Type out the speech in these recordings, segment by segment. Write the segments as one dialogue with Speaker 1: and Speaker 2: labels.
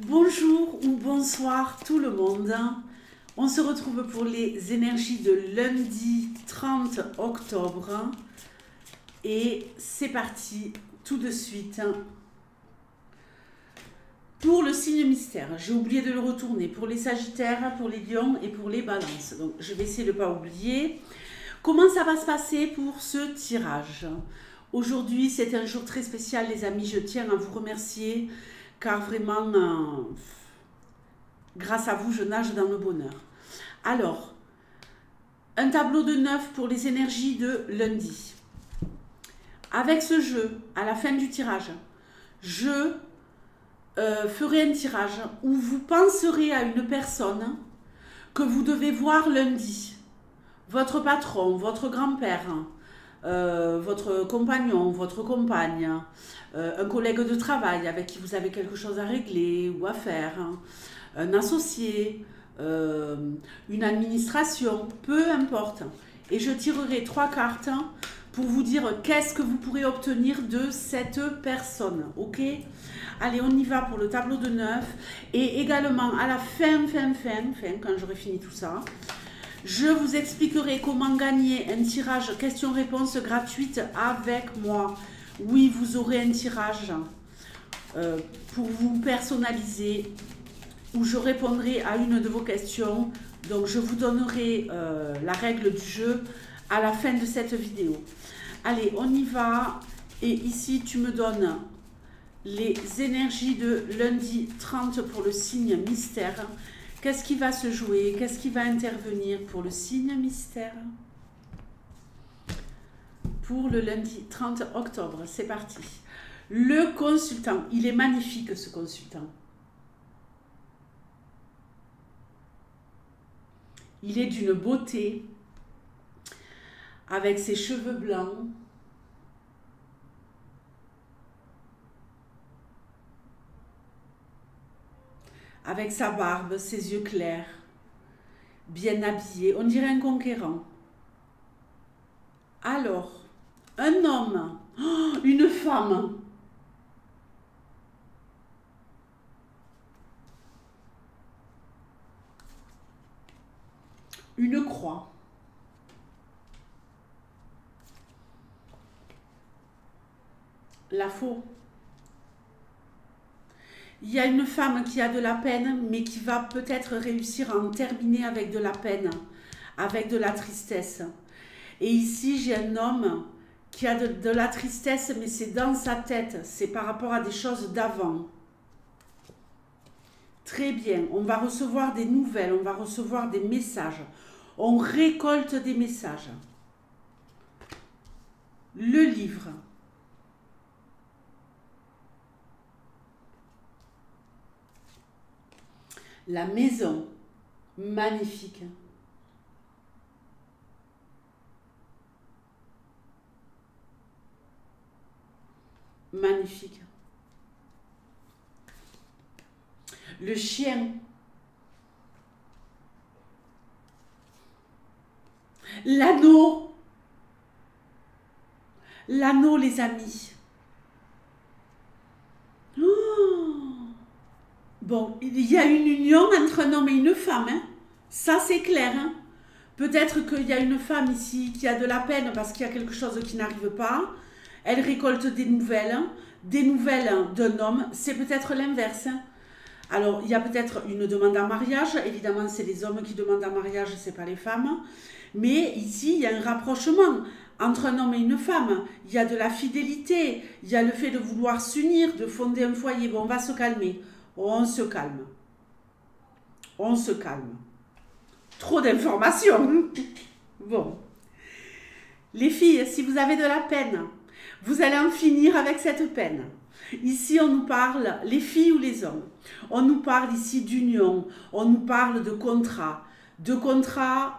Speaker 1: Bonjour ou bonsoir tout le monde. On se retrouve pour les énergies de lundi 30 octobre. Et c'est parti tout de suite pour le signe mystère. J'ai oublié de le retourner pour les sagittaires, pour les lions et pour les balances. Donc je vais essayer de ne pas oublier. Comment ça va se passer pour ce tirage? Aujourd'hui, c'est un jour très spécial, les amis. Je tiens à vous remercier car vraiment, grâce à vous, je nage dans le bonheur. Alors, un tableau de 9 pour les énergies de lundi. Avec ce jeu, à la fin du tirage, je ferai un tirage où vous penserez à une personne que vous devez voir lundi. Votre patron, votre grand-père, votre compagnon, votre compagne, un collègue de travail avec qui vous avez quelque chose à régler ou à faire, un associé, une administration, peu importe. Et je tirerai 3 cartes pour vous dire qu'est-ce que vous pourrez obtenir de cette personne. Ok? Allez, on y va pour le tableau de 9. Et également, à la fin, quand j'aurai fini tout ça, je vous expliquerai comment gagner un tirage questions-réponses gratuite avec moi. Oui, vous aurez un tirage pour vous personnaliser où je répondrai à une de vos questions. Donc, je vous donnerai la règle du jeu à la fin de cette vidéo. Allez, on y va. Et ici, tu me donnes les énergies de lundi 30 pour le signe mystère. Qu'est-ce qui va se jouer? Qu'est-ce qui va intervenir pour le signe mystère? Pour le lundi 30 octobre, c'est parti. Le consultant, il est magnifique ce consultant. Il est d'une beauté, avec ses cheveux blancs. Avec sa barbe, ses yeux clairs, bien habillé, on dirait un conquérant. Alors, un homme, une femme. Une croix. La faux. Il y a une femme qui a de la peine, mais qui va peut-être réussir à en terminer avec de la peine, avec de la tristesse. Et ici, j'ai un homme qui a de la tristesse, mais c'est dans sa tête, c'est par rapport à des choses d'avant. Très bien, on va recevoir des nouvelles, on va recevoir des messages. On récolte des messages. Le livre. La maison, magnifique. Magnifique. Le chien. L'anneau. L'anneau, les amis. Bon, il y a une union entre un homme et une femme, hein. Ça c'est clair. Hein. Peut-être qu'il y a une femme ici qui a de la peine parce qu'il y a quelque chose qui n'arrive pas. Elle récolte des nouvelles d'un homme. C'est peut-être l'inverse. Hein. Alors, il y a peut-être une demande en mariage. Évidemment, c'est les hommes qui demandent en mariage, c'est pas les femmes. Mais ici, il y a un rapprochement entre un homme et une femme. Il y a de la fidélité. Il y a le fait de vouloir s'unir, de fonder un foyer. Bon, on va se calmer. On se calme. On se calme. Trop d'informations. Bon. Les filles, si vous avez de la peine, vous allez en finir avec cette peine. Ici, on nous parle, les filles ou les hommes, on nous parle ici d'union, on nous parle de contrat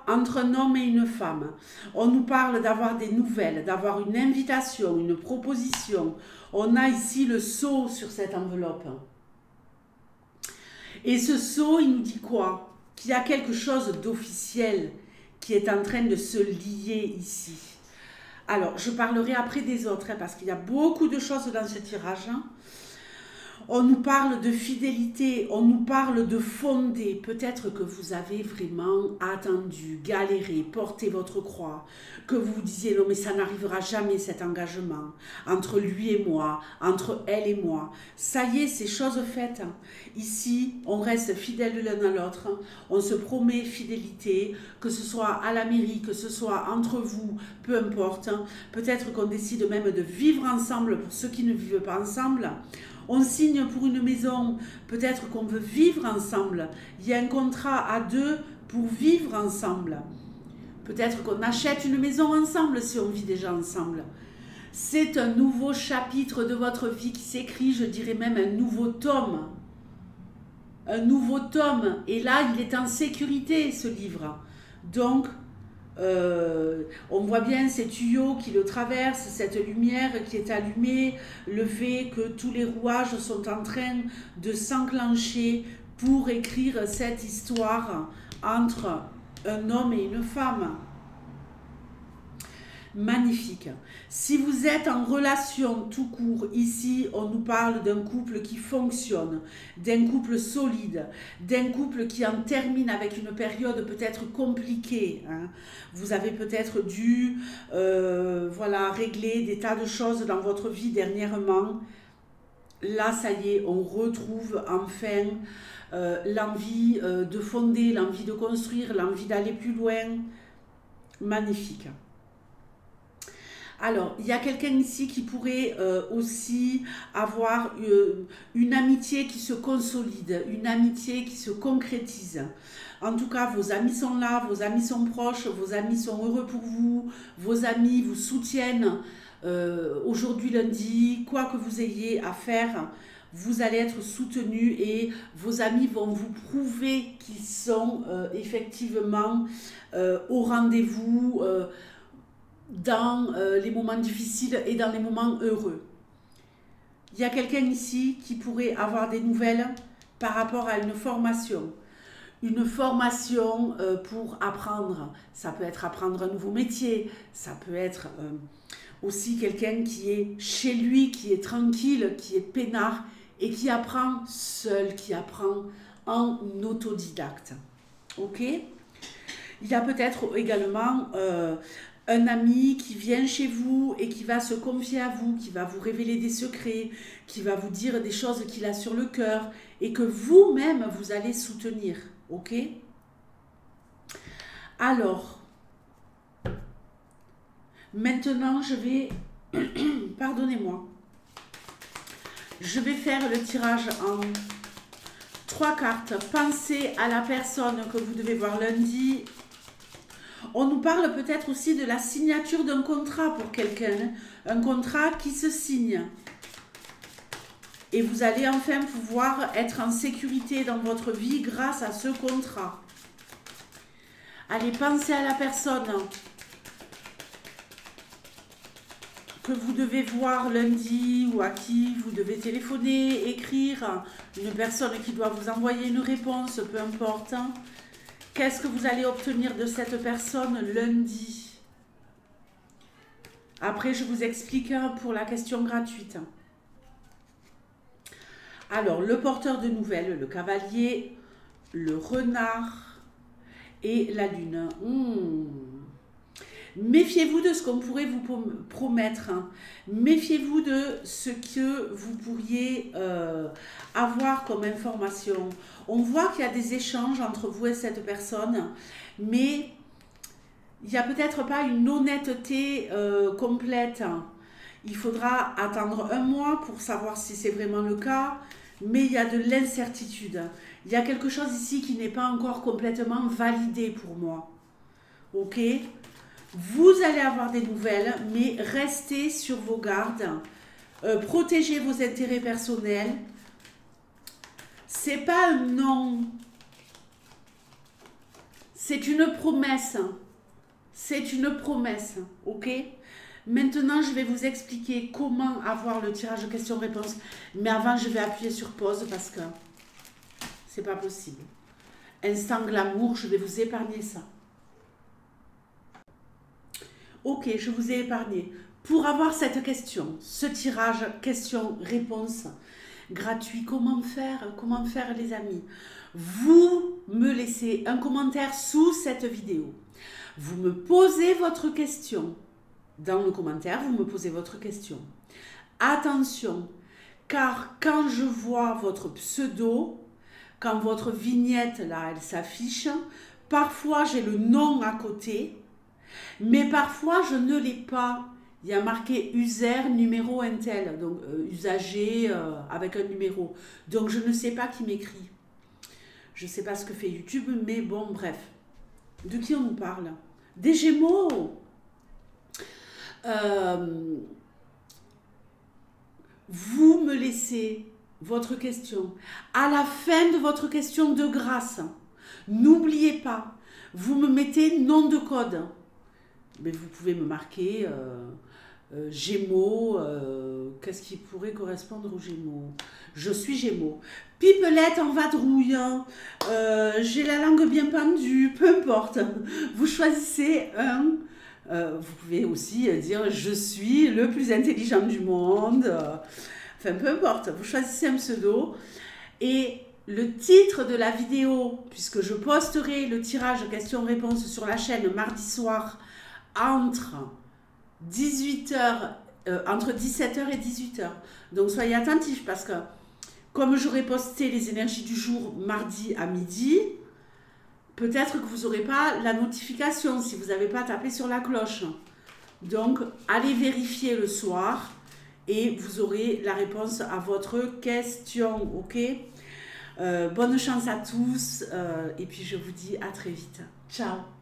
Speaker 1: entre un homme et une femme. On nous parle d'avoir des nouvelles, d'avoir une invitation, une proposition. On a ici le sceau sur cette enveloppe. Et ce sceau, il nous dit quoi? Qu'il y a quelque chose d'officiel qui est en train de se lier ici. Alors, je parlerai après des autres, hein, parce qu'il y a beaucoup de choses dans ce tirage. Hein. On nous parle de fidélité, on nous parle de fonder. Peut-être que vous avez vraiment attendu, galéré, porté votre croix, que vous vous disiez non mais ça n'arrivera jamais cet engagement entre lui et moi, entre elle et moi. Ça y est, c'est chose faite. Ici, on reste fidèles l'un à l'autre, on se promet fidélité, que ce soit à la mairie, que ce soit entre vous, peu importe. Peut-être qu'on décide même de vivre ensemble pour ceux qui ne vivent pas ensemble. On signe pour une maison, peut-être qu'on veut vivre ensemble. Il y a un contrat à deux pour vivre ensemble. Peut-être qu'on achète une maison ensemble si on vit déjà ensemble. C'est un nouveau chapitre de votre vie qui s'écrit, je dirais même un nouveau tome. Un nouveau tome. Et là, il est en sécurité, ce livre. Donc, on voit bien ces tuyaux qui le traversent, cette lumière qui est allumée, le fait que tous les rouages sont en train de s'enclencher pour écrire cette histoire entre un homme et une femme. Magnifique. Si vous êtes en relation tout court, ici on nous parle d'un couple qui fonctionne, d'un couple solide, d'un couple qui en termine avec une période peut-être compliquée. Hein. Vous avez peut-être dû voilà, régler des tas de choses dans votre vie dernièrement. Là, ça y est, on retrouve enfin l'envie de fonder, l'envie de construire, l'envie d'aller plus loin. Magnifique. Alors, il y a quelqu'un ici qui pourrait aussi avoir une amitié qui se consolide, une amitié qui se concrétise. En tout cas, vos amis sont là, vos amis sont proches, vos amis sont heureux pour vous, vos amis vous soutiennent aujourd'hui lundi, quoi que vous ayez à faire, vous allez être soutenu et vos amis vont vous prouver qu'ils sont effectivement au rendez-vous dans les moments difficiles et dans les moments heureux. Il y a quelqu'un ici qui pourrait avoir des nouvelles par rapport à une formation. Une formation pour apprendre. Ça peut être apprendre un nouveau métier. Ça peut être aussi quelqu'un qui est chez lui, qui est tranquille, qui est peinard et qui apprend seul, qui apprend en autodidacte. Ok ? Il y a peut-être également un ami qui vient chez vous et qui va se confier à vous, qui va vous révéler des secrets, qui va vous dire des choses qu'il a sur le cœur et que vous-même, vous allez soutenir. Ok ? Alors, maintenant, je vais... Pardonnez-moi. Je vais faire le tirage en 3 cartes. Pensez à la personne que vous devez voir lundi. On nous parle peut-être aussi de la signature d'un contrat pour quelqu'un. Un contrat qui se signe. Et vous allez enfin pouvoir être en sécurité dans votre vie grâce à ce contrat. Allez, pensez à la personne que vous devez voir lundi ou à qui vous devez téléphoner, écrire. Une personne qui doit vous envoyer une réponse, peu importe. Qu'est-ce que vous allez obtenir de cette personne lundi? Après, je vous explique pour la question gratuite. Alors, le porteur de nouvelles, le cavalier, le renard et la lune. Méfiez-vous de ce qu'on pourrait vous promettre. Méfiez-vous de ce que vous pourriez avoir comme information. On voit qu'il y a des échanges entre vous et cette personne, mais il n'y a peut-être pas une honnêteté complète. Il faudra attendre 1 mois pour savoir si c'est vraiment le cas, mais il y a de l'incertitude. Il y a quelque chose ici qui n'est pas encore complètement validé pour moi. Ok ? Vous allez avoir des nouvelles, mais restez sur vos gardes. Protégez vos intérêts personnels. C'est pas un non. C'est une promesse. C'est une promesse. Ok ? Maintenant, je vais vous expliquer comment avoir le tirage questions-réponses. Mais avant, je vais appuyer sur pause parce que c'est pas possible. Instant glamour, je vais vous épargner ça. Ok, je vous ai épargné. Pour avoir cette question, ce tirage questions-réponses, gratuit. Comment faire les amis? Vous me laissez un commentaire sous cette vidéo. Vous me posez votre question. Dans le commentaire, vous me posez votre question. Attention, car quand je vois votre pseudo, quand votre vignette là, elle s'affiche, parfois j'ai le nom à côté, mais parfois je ne l'ai pas. Il y a marqué user numéro Intel, donc usager avec un numéro. Donc je ne sais pas qui m'écrit. Je ne sais pas ce que fait YouTube, mais bon, bref. De qui on nous parle? Des Gémeaux. Vous me laissez votre question. À la fin de votre question, de grâce, n'oubliez pas, vous me mettez nom de code. Mais vous pouvez me marquer Gémeaux. Qu'est-ce qui pourrait correspondre aux Gémeaux? Je suis Gémeaux. Pipelette en vadrouille. J'ai la langue bien pendue. Peu importe. Vous choisissez un. Vous pouvez aussi dire je suis le plus intelligent du monde. Enfin, peu importe. Vous choisissez un pseudo. Et le titre de la vidéo, puisque je posterai le tirage questions-réponses sur la chaîne mardi soir entre 17h et 18h. Donc soyez attentifs parce que comme j'aurai posté les énergies du jour mardi à midi, peut-être que vous n'aurez pas la notification si vous n'avez pas tapé sur la cloche. Donc allez vérifier le soir et vous aurez la réponse à votre question. Ok? Bonne chance à tous et puis je vous dis à très vite. Ciao!